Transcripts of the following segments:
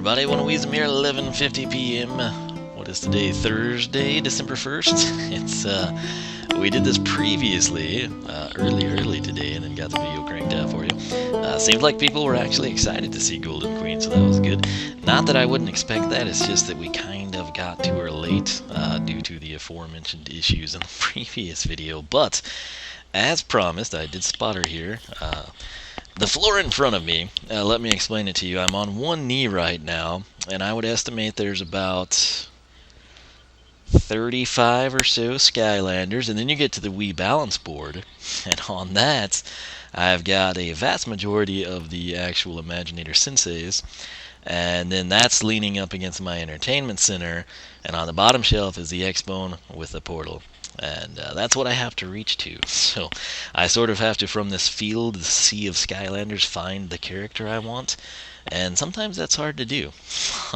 everybody. One of Wiisdom here, 11:50 p.m. What is today? Thursday, December 1st. We did this previously, early today, and then got the video cranked out for you. Seemed like people were actually excited to see Golden Queen, so that was good. Not that I wouldn't expect that, it's just that we kind of got to her late due to the aforementioned issues in the previous video. But, as promised, I did spot her here. The floor in front of me, let me explain it to you. I'm on one knee right now, and I would estimate there's about 35 or so Skylanders, and then you get to the Wii balance board, and on that, I've got a vast majority of the actual Imaginator senseis, and then that's leaning up against my entertainment center, and on the bottom shelf is the X-Bone with the portal. And that's what I have to reach to. So I sort of have to, from this field, the sea of Skylanders, find the character I want. And sometimes that's hard to do.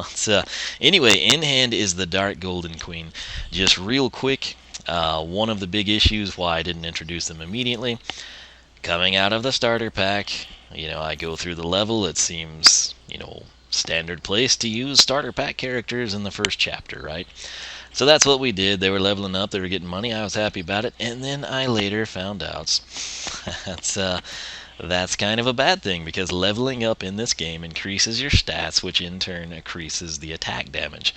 So, anyway, in hand is the Dark Golden Queen. Just real quick, one of the big issues why I didn't introduce them immediately. Coming out of the starter pack, I go through the level. It seems, standard place to use starter pack characters in the first chapter, right? So that's what we did. They were leveling up, they were getting money, I was happy about it, and then I later found out that's kind of a bad thing, because leveling up in this game increases your stats, which in turn increases the attack damage.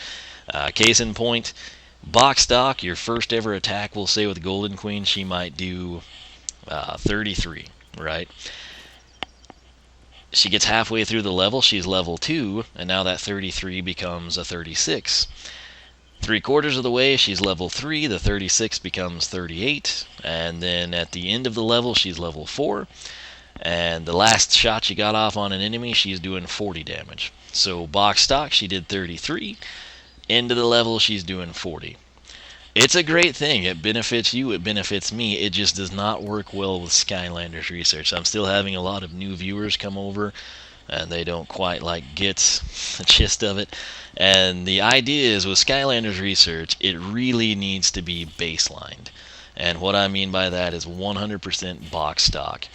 Case in point, box stock, your first ever attack, we'll say with Golden Queen, she might do 33, right? She gets halfway through the level, she's level 2, and now that 33 becomes a 36. 3/4 of the way, she's level 3, the 36 becomes 38, and then at the end of the level, she's level 4, and the last shot she got off on an enemy, she's doing 40 damage. So box stock, she did 33, end of the level, she's doing 40. It's a great thing. It benefits you, it benefits me. It just does not work well with Skylanders research. I'm still having a lot of new viewers come over, and they don't quite get the gist of it. And the idea is, with Skylanders research, it really needs to be baselined. And what I mean by that is 100% box stock.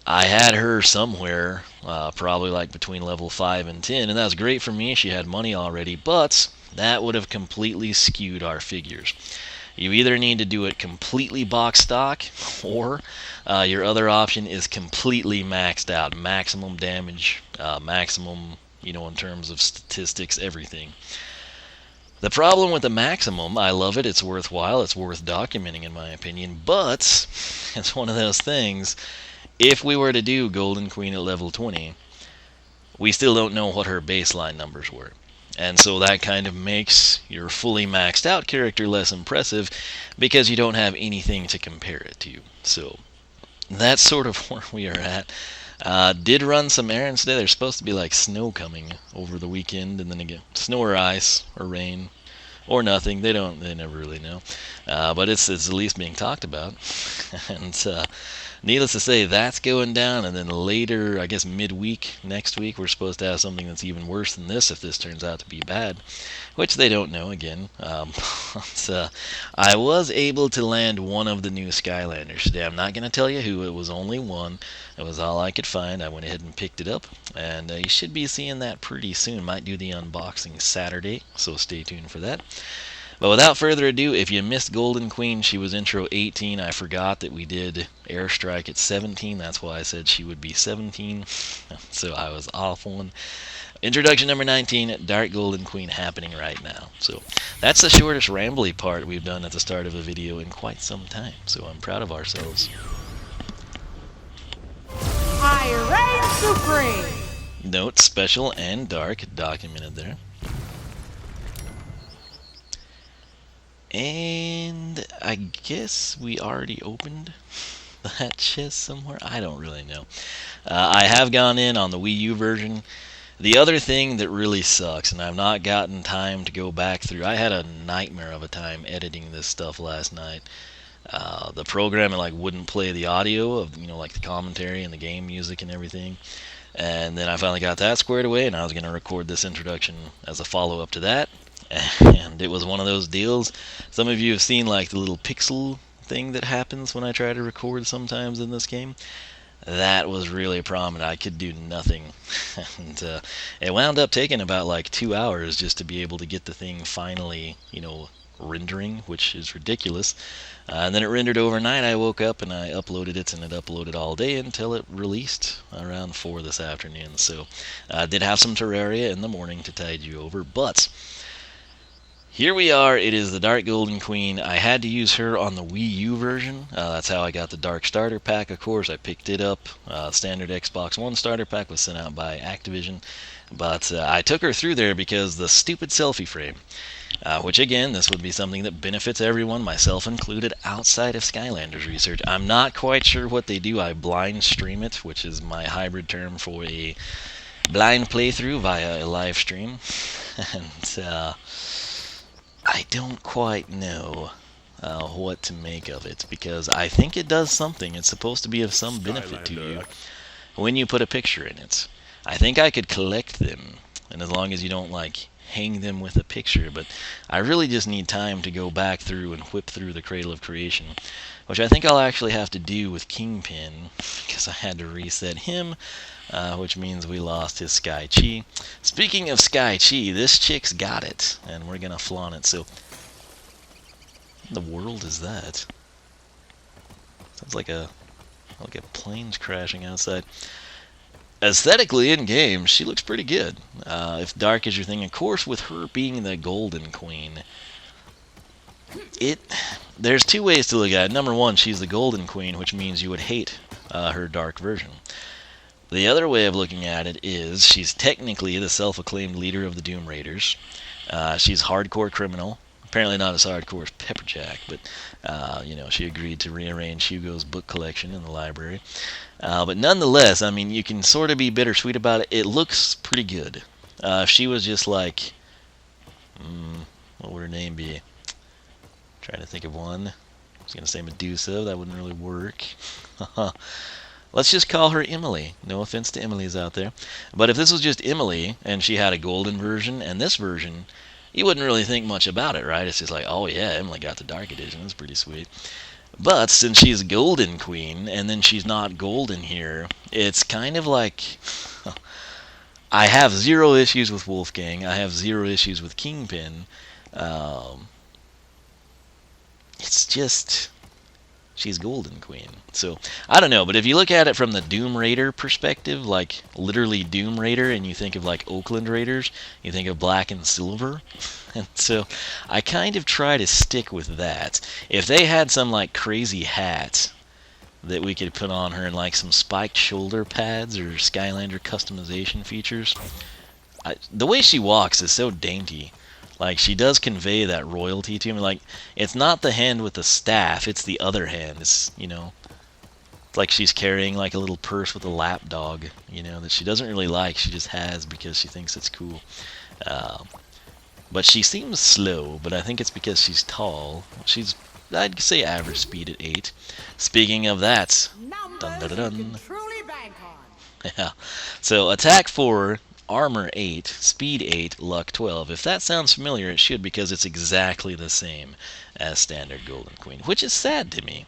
I had her somewhere, probably between level 5 and 10, and that was great for me. She had money already, but that would have completely skewed our figures. You either need to do it completely box stock, or your other option is completely maxed out. Maximum damage, maximum, in terms of statistics, everything. The problem with the maximum, I love it, it's worthwhile, it's worth documenting in my opinion, but it's one of those things, if we were to do Golden Queen at level 20, we still don't know what her baseline numbers were. And so that kind of makes your fully maxed out character less impressive, because you don't have anything to compare it to. So that's sort of where we are at. Did run some errands today. There's supposed to be snow coming over the weekend, and then again, snow or ice or rain or nothing. They never really know. But it's at least being talked about. And needless to say, that's going down, and then later, I guess midweek, next week, we're supposed to have something that's even worse than this if this turns out to be bad, which they don't know again. But, I was able to land one of the new Skylanders today. I'm not going to tell you who, it was only one. It was all I could find. I went ahead and picked it up, and you should be seeing that pretty soon. Might do the unboxing Saturday, so stay tuned for that. But without further ado, if you missed Golden Queen, she was intro 18. I forgot that we did Airstrike at 17. That's why I said she would be 17. So I was off one. Introduction number 19, Dark Golden Queen, happening right now. So that's the shortest rambly part we've done at the start of a video in quite some time. So I'm proud of ourselves. I reign supreme! Note, special and dark, documented there. And I guess we already opened that chest somewhere. I don't really know. I have gone in on the Wii U version. The other thing that really sucks, and I've not gotten time to go back through, I had a nightmare of a time editing this stuff last night. The program wouldn't play the audio of the commentary and the game music and everything. And then I finally got that squared away, and I was going to record this introduction as a follow-up to that. And it was one of those deals. Some of you have seen the little pixel thing that happens when I try to record sometimes in this game. that was really prominent. I could do nothing. And it wound up taking about like 2 hours just to be able to get the thing finally, rendering, which is ridiculous. And then it rendered overnight. I woke up and I uploaded it, and it uploaded all day until it released around 4 this afternoon. So I did have some Terraria in the morning to tide you over, but here we are. It is the Dark Golden Queen. I had to use her on the Wii U version. That's how I got the Dark Starter Pack, of course. I picked it up. Standard Xbox One Starter Pack was sent out by Activision. But I took her through there because the stupid selfie frame, which again, this would be something that benefits everyone, myself included, outside of Skylanders research. I'm not quite sure what they do. I blind stream it, which is my hybrid term for a blind playthrough via a live stream. And I don't quite know what to make of it, because I think it does something. It's supposed to be of some benefit to you when you put a picture in it. I think I could collect them, and as long as you don't hang them with a picture, but I really just need time to go back through and whip through the Cradle of Creation, which I think I'll actually have to do with Kingpin, because I had to reset him, which means we lost his Sky Chi. Speaking of Sky Chi, this chick's got it, and we're gonna flaunt it. So, what in the world is that? Sounds like a plane's crashing outside. Aesthetically, in game, she looks pretty good. If dark is your thing, of course, with her being the Golden Queen, there's two ways to look at it. Number one, she's the Golden Queen, which means you would hate her dark version. The other way of looking at it is she's technically the self-acclaimed leader of the Doom Raiders. She's hardcore criminal. Apparently not as hardcore as Pepperjack, but she agreed to rearrange Hugo's book collection in the library. But nonetheless, I mean, you can sort of be bittersweet about it. It looks pretty good. If she was just what would her name be? Trying to think of one. I was going to say Medusa. That wouldn't really work. Let's just call her Emily. No offense to Emily's out there. But if this was just Emily, and she had a golden version and this version, you wouldn't really think much about it, right? It's just like, oh yeah, Emily got the dark edition. It's pretty sweet. But since she's Golden Queen, and then she's not golden here, it's kind of like... I have zero issues with Wolfgang. I have zero issues with Kingpin. It's just... she's Golden Queen. So, I don't know, but if you look at it from the Doom Raider perspective, like literally Doom Raider, and you think of Oakland Raiders, you think of black and silver. And so, I kind of try to stick with that. If they had some crazy hat that we could put on her, and some spiked shoulder pads or Skylander customization features, the way she walks is so dainty. She does convey that royalty to me. It's not the hand with the staff, it's the other hand. It's, it's like she's carrying a little purse with a lap dog, that she doesn't really like. She just has because she thinks it's cool. But she seems slow, but I think it's because she's tall. She's, I'd say, average speed at 8. Speaking of that, dun dun dun dun. Truly bank on. Yeah. So attack 4, armor 8, speed 8, luck 12. If that sounds familiar, it should, because it's exactly the same as standard Golden Queen, which is sad to me.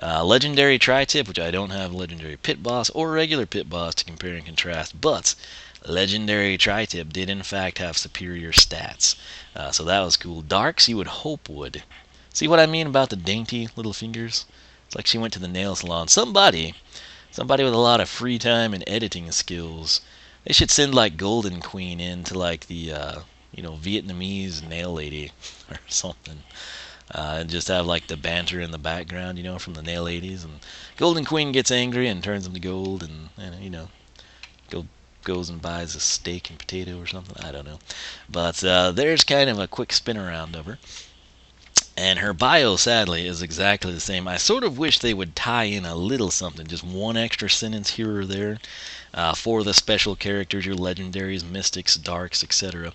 Legendary Tri-Tip, which I don't have legendary Pit Boss or regular Pit Boss to compare and contrast, but legendary Tri-Tip did in fact have superior stats. So that was cool. Darks, you would hope would. See what I mean about the dainty little fingers? It's like she went to the nail salon. Somebody with a lot of free time and editing skills, they should send Golden Queen into the Vietnamese nail lady or something, and just have the banter in the background, from the nail ladies, and Golden Queen gets angry and turns them to gold, and goes and buys a steak and potato or something. I don't know, but there's kind of a quick spin around of her. And her bio, sadly, is exactly the same. I sort of wish they would tie in a little something, just one extra sentence here or there, for the special characters, your legendaries, mystics, darks, etc.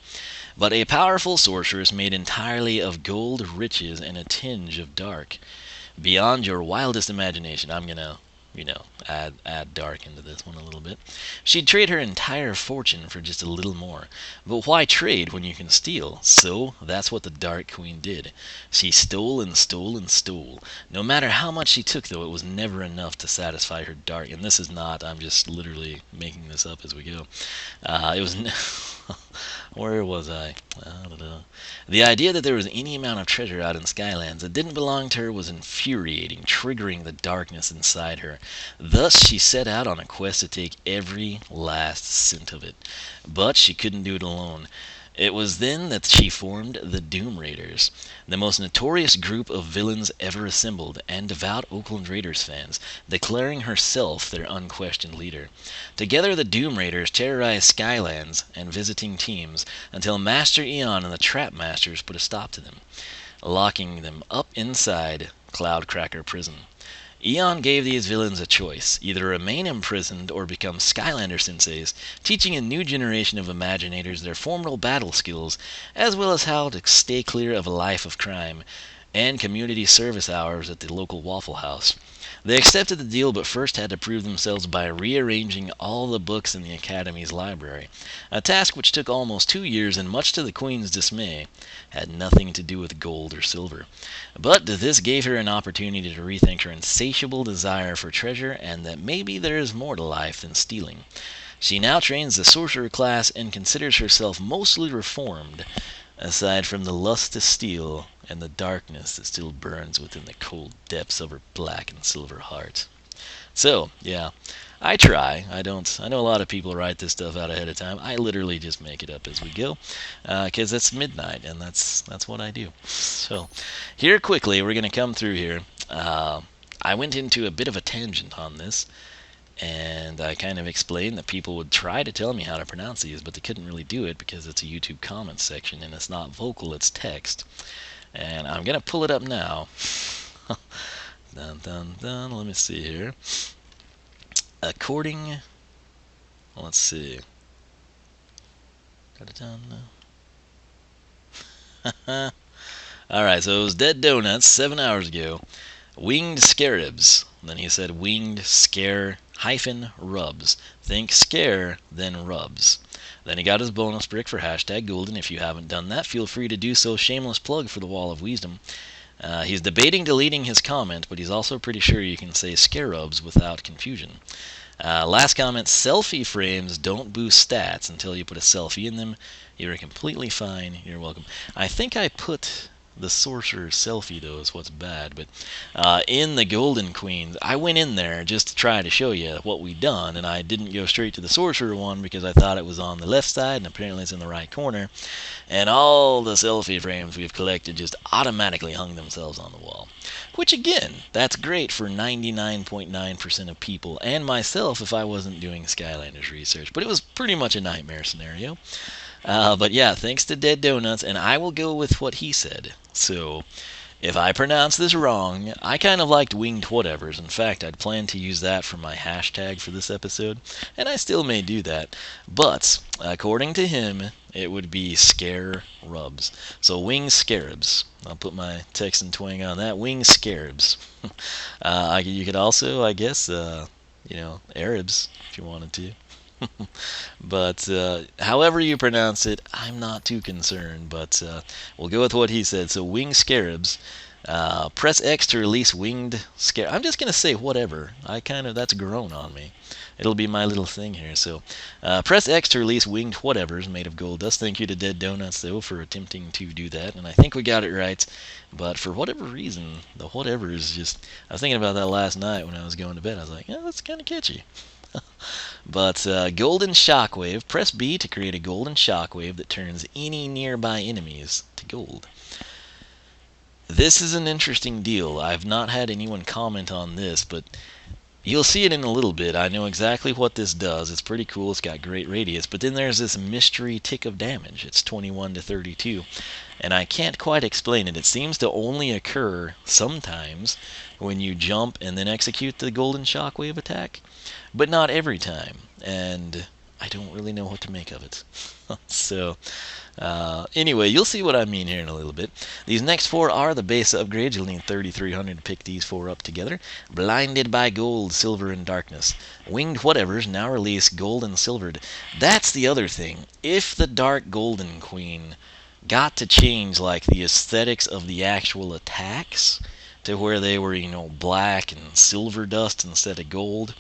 But a powerful sorceress made entirely of gold, riches, and a tinge of dark. Beyond your wildest imagination. I'm gonna add dark into this one a little bit. She'd trade her entire fortune for just a little more. But why trade when you can steal? So that's what the Dark Queen did. She stole and stole and stole. No matter how much she took, though, it was never enough to satisfy her dark. And this is not, I'm just literally making this up as we go. It was... Where was I? I don't know. The idea that there was any amount of treasure out in Skylands that didn't belong to her was infuriating, triggering the darkness inside her. Thus, she set out on a quest to take every last cent of it. But she couldn't do it alone. It was then that she formed the Doom Raiders, the most notorious group of villains ever assembled, and devout Oakland Raiders fans, declaring herself their unquestioned leader. Together, the Doom Raiders terrorized Skylands and visiting teams until Master Eon and the Trap Masters put a stop to them, locking them up inside Cloudcracker Prison. Eon gave these villains a choice, either remain imprisoned or become Skylander senseis, teaching a new generation of Imaginators their formidable battle skills, as well as how to stay clear of a life of crime, and community service hours at the local Waffle House. They accepted the deal, but first had to prove themselves by rearranging all the books in the Academy's library, a task which took almost 2 years and, much to the Queen's dismay, had nothing to do with gold or silver. But this gave her an opportunity to rethink her insatiable desire for treasure and that maybe there is more to life than stealing. She now trains the sorcerer class and considers herself mostly reformed, aside from the lust to steal and the darkness that still burns within the cold depths of her black and silver heart. So, yeah, I try. I know a lot of people write this stuff out ahead of time. I literally just make it up as we go, because it's midnight, and that's what I do. So, here quickly, we're going to come through here. I went into a bit of a tangent on this, and I kind of explained that people would try to tell me how to pronounce these, but they couldn't really do it because it's a YouTube comments section, and it's not vocal, it's text. And I'm going to pull it up now. Dun, dun, dun. Let me see here. Let's see. Alright, so it was Dead Donuts 7 hours ago. Winged Scarabs. Then he said winged scare hyphen rubs. Think scare, then rubs. Then he got his bonus brick for hashtag golden. If you haven't done that, feel free to do so. Shameless plug for the Wall of Wisdom. He's debating deleting his comment, but he's also pretty sure you can say scarabs without confusion. Last comment, selfie frames don't boost stats until you put a selfie in them. You're completely fine. You're welcome. I think I put the sorcerer selfie, though, is what's bad. But in the Golden Queens, I went in there just to try to show you what we'd done, and I didn't go straight to the sorcerer one because I thought it was on the left side, and apparently it's in the right corner. And all the selfie frames we've collected just automatically hung themselves on the wall. Which, again, that's great for 99.9% of people, and myself if I wasn't doing Skylanders research. But it was pretty much a nightmare scenario. But yeah, thanks to Dead Donuts, and I will go with what he said. So, if I pronounce this wrong, I kind of liked winged whatevers. In fact, I'd planned to use that for my hashtag for this episode, and I still may do that. But, according to him, it would be scare rubs. So, winged scarabs. I'll put my Texan twang on that. Winged scarabs. You could also, I guess, Arabs, if you wanted to. But however you pronounce it, I'm not too concerned. But we'll go with what he said. So winged scarabs. Press X to release winged scarab. I'm just gonna say whatever. That's grown on me. It'll be my little thing here. So press X to release winged whatevers made of gold dust. Thank you to Dead Donuts though for attempting to do that, and I think we got it right. But for whatever reason, the whatever is just. I was thinking about that last night when I was going to bed. I was like, yeah, that's kind of catchy. But golden shockwave. Press B to create a golden shockwave that turns any nearby enemies to gold. This is an interesting deal. I've not had anyone comment on this, but you'll see it in a little bit. I know exactly what this does. It's pretty cool. It's got great radius. But then there's this mystery tick of damage. It's 21 to 32. And I can't quite explain it. It seems to only occur sometimes when you jump and then execute the golden shockwave attack. But not every time. And I don't really know what to make of it. So, anyway, you'll see what I mean here in a little bit. These next 4 are the base upgrades. You'll need 3,300 to pick these 4 up together. Blinded by Gold, Silver, and Darkness. Winged Whatevers now release Gold and Silvered. That's the other thing. If the Dark Golden Queen got to change like the aesthetics of the actual attacks to where they were, black and silver dust instead of gold,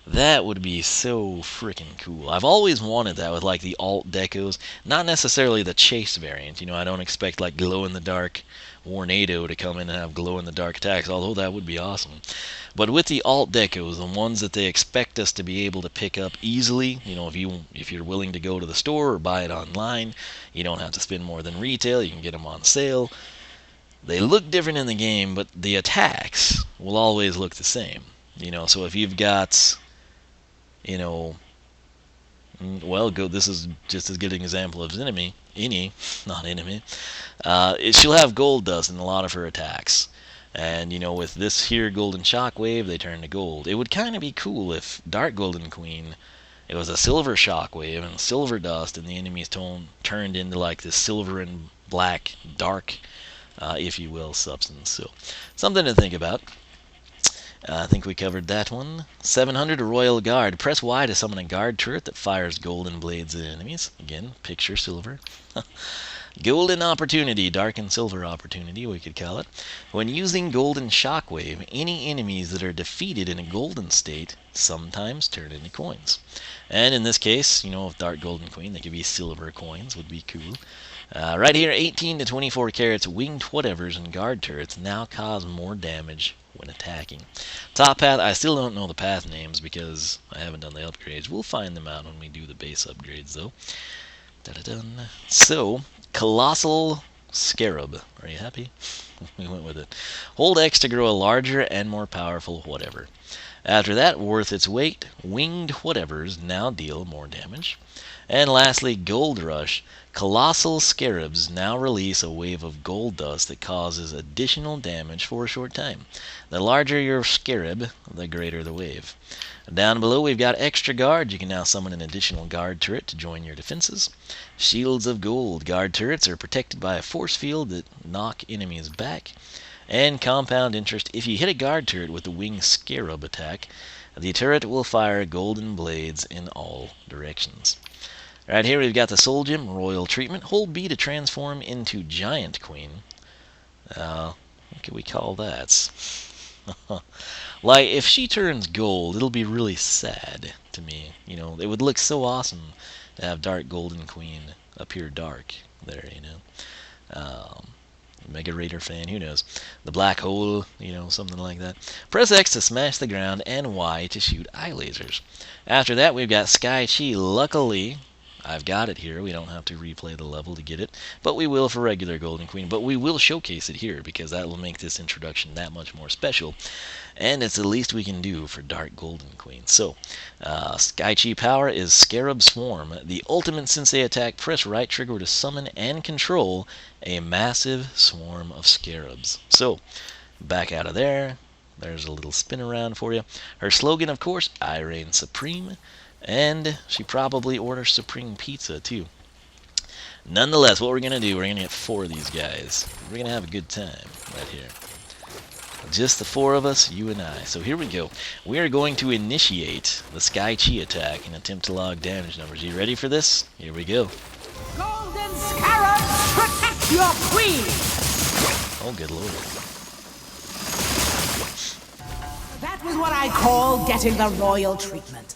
that would be so freaking cool. I've always wanted that with like the Alt-Decos. Not necessarily the Chase variant. I don't expect like glow-in-the-dark Warnado to come in and have glow-in-the-dark attacks, although that would be awesome. But with the Alt-Decos, the ones that they expect us to be able to pick up easily, if you're willing to go to the store or buy it online, you don't have to spend more than retail, you can get them on sale. They look different in the game, but the attacks will always look the same. So if you've got this is just as good an example of enemy, not enemy. She'll have gold dust in a lot of her attacks. And, with this here Golden Shockwave, they turn to gold. It would kind of be cool if Dark Golden Queen, it was a silver shockwave and silver dust, and the enemies turned into like this silver and black dark, if you will, substance. So, something to think about. I think we covered that one. 700 Royal Guard. Press Y to summon a guard turret that fires golden blades at enemies. Again, picture silver. Golden Opportunity, Dark and Silver Opportunity, we could call it. When using Golden Shockwave, any enemies that are defeated in a golden state sometimes turn into coins. And in this case, with Dark Golden Queen, they could be silver coins, would be cool. Right here, 18 to 24 carats, Winged Whatevers and guard turrets now cause more damage when attacking. Top path, I still don't know the path names because I haven't done the upgrades. We'll find them out when we do the base upgrades, though. Da-da-dun. So, Colossal Scarab. Are you happy? We went with it. Hold X to grow a larger and more powerful whatever. After that, worth its weight, Winged Whatevers now deal more damage. And lastly, Gold Rush. Colossal Scarabs now release a wave of gold dust that causes additional damage for a short time. The larger your scarab, the greater the wave. Down below we've got extra guard. You can now summon an additional guard turret to join your defenses. Shields of Gold. Guard turrets are protected by a force field that knock enemies back. And compound interest. If you hit a guard turret with the winged scarab attack, the turret will fire golden blades in all directions. Right here we've got the Soul Gem, Royal Treatment. Hold B to transform into Giant Queen. What can we call that? Like, if she turns gold, it'll be really sad to me. It would look so awesome to have Dark Golden Queen appear dark there, Mega Raider fan, who knows? The Black Hole, something like that. Press X to smash the ground and Y to shoot eye lasers. After that, we've got Sky Chi. Luckily, I've got it here. We don't have to replay the level to get it, but we will for regular Golden Queen. But we will showcase it here because that will make this introduction that much more special, and it's the least we can do for Dark Golden Queen. So, Sky Chi power is Scarab Swarm. The ultimate sensei attack, press right trigger to summon and control a massive swarm of scarabs. So, back out of there. There's a little spin around for you. Her slogan, of course, I reign supreme. And she probably orders Supreme Pizza, too. Nonetheless, what we're going to do, we're going to get 4 of these guys. We're going to have a good time right here. Just the 4 of us, you and I. So here we go. We are going to initiate the Sky Chi attack and attempt to log damage numbers. Are you ready for this? Here we go. Golden Scarab, protect your queen! Oh, good lord. That was what I call getting the royal treatment.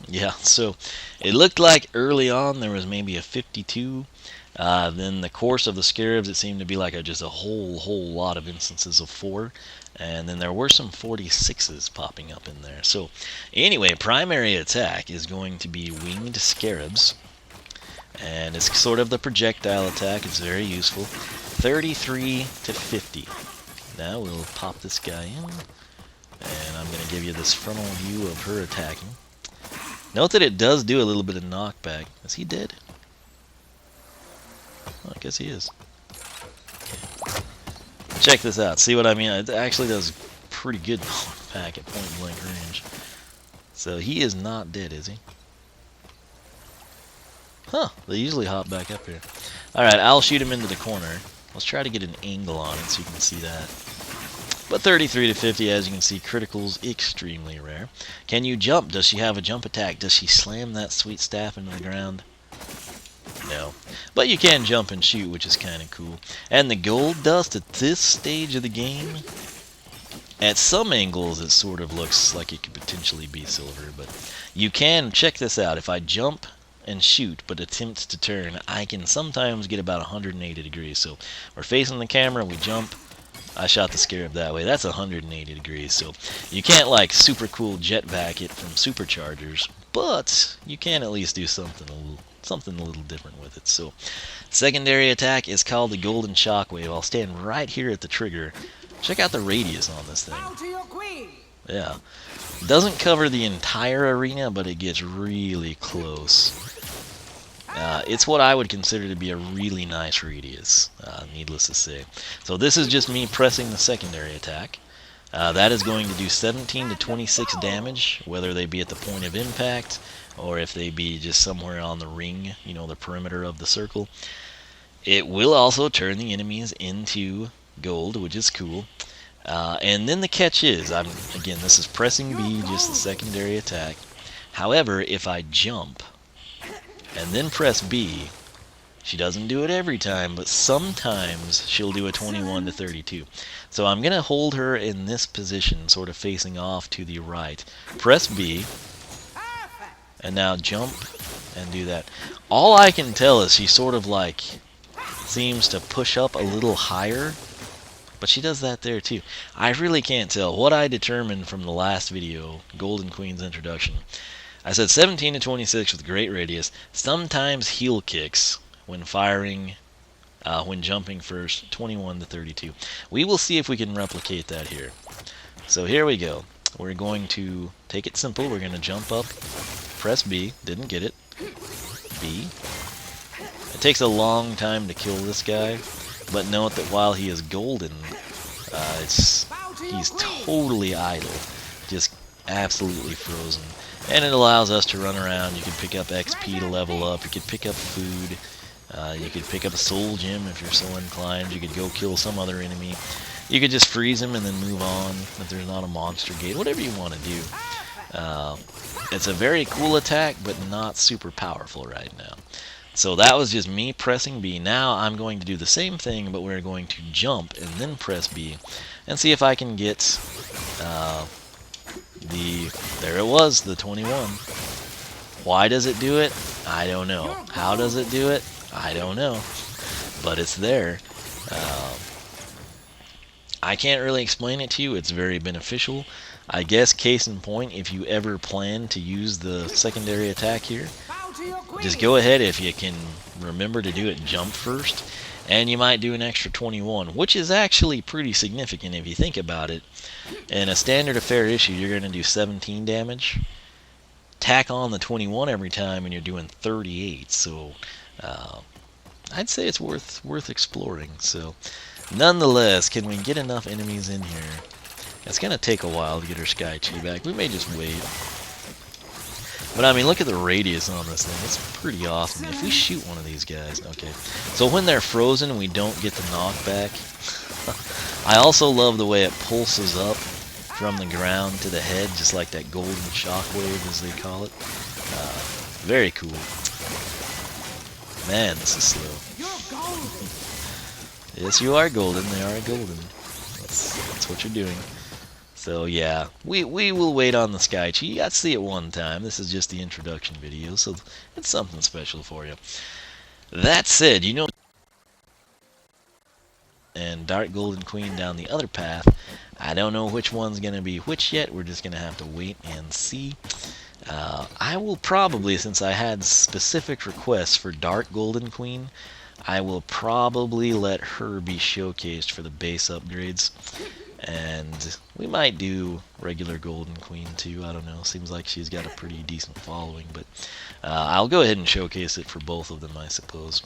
Yeah, so it looked like early on there was maybe a 52. Then the course of the scarabs, it seemed to be like just a whole lot of instances of 4. And then there were some 46s popping up in there. So anyway, primary attack is going to be winged scarabs. And it's sort of the projectile attack. It's very useful. 33 to 50. Now we'll pop this guy in. And I'm going to give you this frontal view of her attacking. Note that it does do a little bit of knockback. Is he dead? Well, I guess he is. Okay. Check this out. See what I mean? It actually does pretty good knockback at point blank range. So he is not dead, is he? Huh, they usually hop back up here. Alright, I'll shoot him into the corner. Let's try to get an angle on it so you can see that. But 33 to 50, as you can see, critical's extremely rare. Can you jump? Does she have a jump attack? Does she slam that sweet staff into the ground? No. But you can jump and shoot, which is kind of cool. And the gold dust at this stage of the game, at some angles it sort of looks like it could potentially be silver, but you can, check this out, if I jump and shoot but attempt to turn, I can sometimes get about 180 degrees. So we're facing the camera, we jump, I shot the scarab that way, that's 180 degrees, so you can't like super cool jetpack it from superchargers, but you can at least do something a little different with it. So secondary attack is called the golden shockwave. I'll stand right here at the trigger. Check out the radius on this thing. Bow to your queen. Yeah, doesn't cover the entire arena, but it gets really close. It's what I would consider to be a really nice radius, needless to say. So this is just me pressing the secondary attack. That is going to do 17 to 26 damage, whether they be at the point of impact or if they be just somewhere on the ring, you know, the perimeter of the circle. It will also turn the enemies into gold, which is cool. And then the catch is, again, this is pressing B, just the secondary attack. However, if I jump and then press B, she doesn't do it every time, but sometimes she'll do a 21 to 32. So I'm going to hold her in this position, sort of facing off to the right. Press B, and now jump and do that. All I can tell is she sort of like seems to push up a little higher, but she does that there too. I really can't tell. What I determined from the last video, Golden Queen's introduction, I said 17 to 26 with great radius, sometimes heel kicks when firing, when jumping first, 21 to 32. We will see if we can replicate that here. So here we go. We're going to take it simple. We're going to jump up, press B, didn't get it, B. It takes a long time to kill this guy, but note that while he is golden, he's totally idle, just absolutely frozen. And it allows us to run around. You can pick up XP to level up. You could pick up food. You could pick up a soul gem if you're so inclined. You could go kill some other enemy. You could just freeze him and then move on if there's not a monster gate. Whatever you want to do. It's a very cool attack, but not super powerful right now. So that was just me pressing B. Now I'm going to do the same thing, but we're going to jump and then press B and see if I can get there it was, the 21. Why does it do it? I don't know. How does it do it? I don't know. But it's there. I can't really explain it to you. It's very beneficial. I guess case in point, if you ever plan to use the secondary attack here, just go ahead if you can remember to do it, jump first, and you might do an extra 21, which is actually pretty significant if you think about it. In a standard affair issue, you're going to do 17 damage. Tack on the 21 every time, and you're doing 38. So I'd say it's worth exploring. So nonetheless, can we get enough enemies in here? It's going to take a while to get her Sky Chi back. We may just wait. But I mean, look at the radius on this thing. It's pretty awesome. If we shoot one of these guys, okay. So when they're frozen, we don't get the knockback. I also love the way it pulses up from the ground to the head, just like that golden shockwave, as they call it. Very cool. Man, this is slow. Yes, you are golden. They are golden. That's what you're doing. So yeah, we will wait on the Sky Chi. You got to see it one time. This is just the introduction video, so it's something special for you. That said, you know, and Dark Golden Queen down the other path. I don't know which one's going to be which yet. We're just going to have to wait and see. I will probably, since I had specific requests for Dark Golden Queen, I will probably let her be showcased for the base upgrades. And we might do regular Golden Queen too. I don't know. Seems like she's got a pretty decent following. But I'll go ahead and showcase it for both of them, I suppose.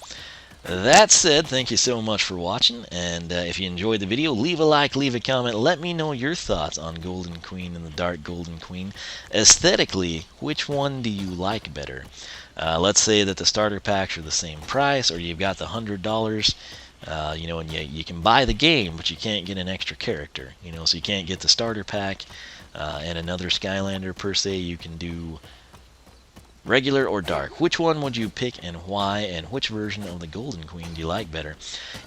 That said, thank you so much for watching, and if you enjoyed the video, leave a like, leave a comment, let me know your thoughts on Golden Queen and the Dark Golden Queen. Aesthetically, which one do you like better? Let's say that the starter packs are the same price, or you've got the $100, and you can buy the game, but you can't get an extra character, so you can't get the starter pack and another Skylander per se. You can do regular or dark. Which one would you pick and why, and which version of the Golden Queen do you like better?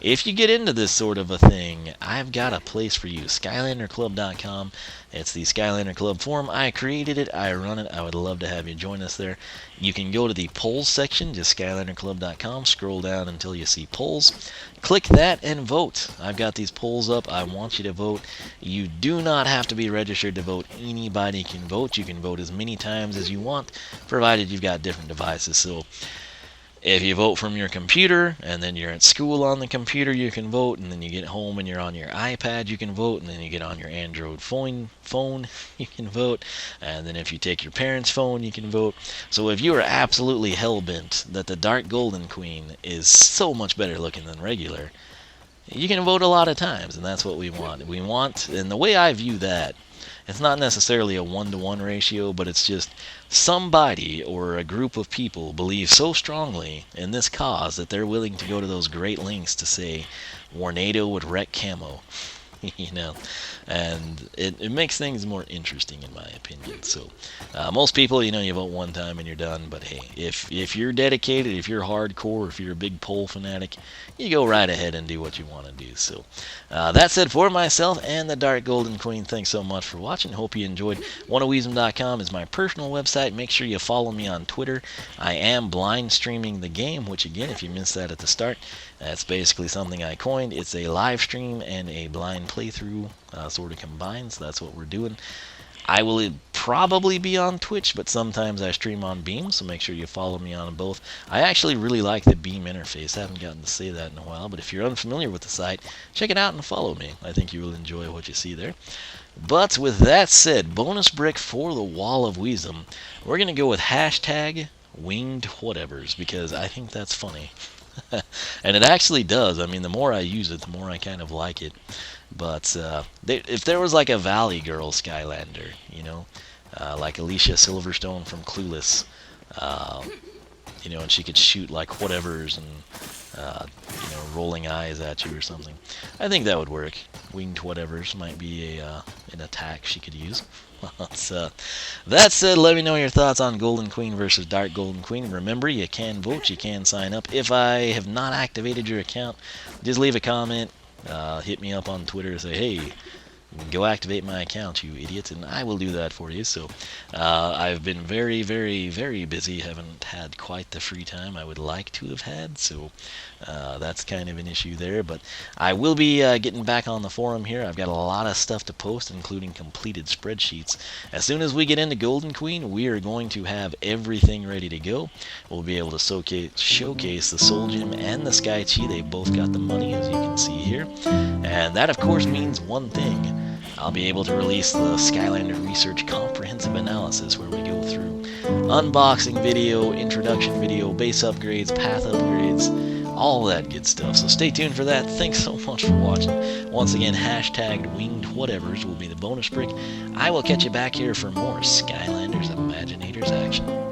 If you get into this sort of a thing, I've got a place for you, SkylanderClub.com. It's the Skylander Club forum. I created it, I run it. I would love to have you join us there. You can go to the polls section, just SkylanderClub.com, scroll down until you see polls. Click that and vote. I've got these polls up. I want you to vote. You do not have to be registered to vote. Anybody can vote. You can vote as many times as you want, provided you've got different devices. So if you vote from your computer, and then you're at school on the computer, you can vote, and then you get home and you're on your iPad, you can vote, and then you get on your Android phone, you can vote, and then if you take your parents' phone, you can vote. So if you are absolutely hell-bent that the Dark Golden Queen is so much better looking than regular, you can vote a lot of times, and that's what we want. And the way I view that, it's not necessarily a 1-to-1 ratio, but it's just somebody or a group of people believe so strongly in this cause that they're willing to go to those great lengths to say, Warnado would wreck camo. And it makes things more interesting in my opinion. So most people, you vote one time and you're done, but hey, if you're dedicated, if you're hardcore, if you're a big poll fanatic, you go right ahead and do what you want to do. So that said, for myself and the Dark Golden Queen, thanks so much for watching. Hope you enjoyed. OneOfWiisdom.com is my personal website. Make sure you follow me on Twitter. I am blind streaming the game, which again, if you missed that at the start, that's basically something I coined. It's a live stream and a blind playthrough sort of combined, so that's what we're doing. I will probably be on Twitch, but sometimes I stream on Beam, so make sure you follow me on both. I actually really like the Beam interface. I haven't gotten to say that in a while, but if you're unfamiliar with the site, check it out and follow me. I think you will enjoy what you see there. But with that said, bonus brick for the Wall of Wisdom. We're going to go with hashtag winged whatevers, because I think that's funny. And it actually does. I mean, the more I use it, the more I kind of like it. But if there was like a Valley Girl Skylander, like Alicia Silverstone from Clueless, and she could shoot like whatevers and, rolling eyes at you or something, I think that would work. Winged whatevers might be an attack she could use. That said, let me know your thoughts on Golden Queen versus Dark Golden Queen. Remember, you can vote, you can sign up. If I have not activated your account, just leave a comment, hit me up on Twitter and say, hey, go activate my account, you idiot, and I will do that for you. So I've been very, very, very busy. Haven't had quite the free time I would like to have had, so that's kind of an issue there. But I will be getting back on the forum here. I've got a lot of stuff to post, including completed spreadsheets. As soon as we get into Golden Queen, we are going to have everything ready to go. We'll be able to showcase the Soul Gem and the Sky Chi. They both got the money, as you can see here. And that, of course, means one thing. I'll be able to release the Skylander Research Comprehensive Analysis, where we go through unboxing video, introduction video, base upgrades, path upgrades, all that good stuff. So stay tuned for that. Thanks so much for watching. Once again, hashtag winged whatevers will be the bonus brick. I will catch you back here for more Skylanders Imaginators action.